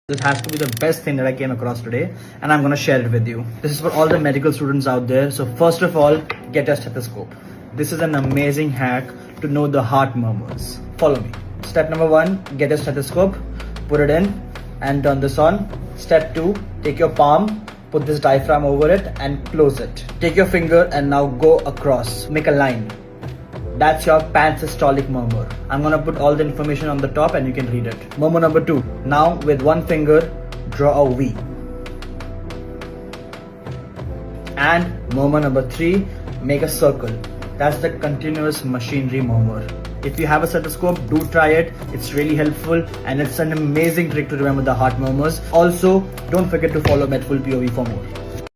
This has to be the best thing that I came across today, and I'm gonna share it with you. This is for all the medical students out there. So first of all, get a stethoscope. This is an amazing hack to know the heart murmurs. Follow me. Step number 1, get a stethoscope, put it in and turn this on. Step 2, take your palm, put this diaphragm over it and close it. Take your finger and now go across, make a line. That's your pansystolic murmur. I'm gonna put all the information on the top and you can read it. Murmur number 2. Now with one finger, draw a V. And murmur number 3, make a circle. That's the continuous machinery murmur. If you have a stethoscope, do try it. It's really helpful and it's an amazing trick to remember the heart murmurs. Also, don't forget to follow Medful POV for more.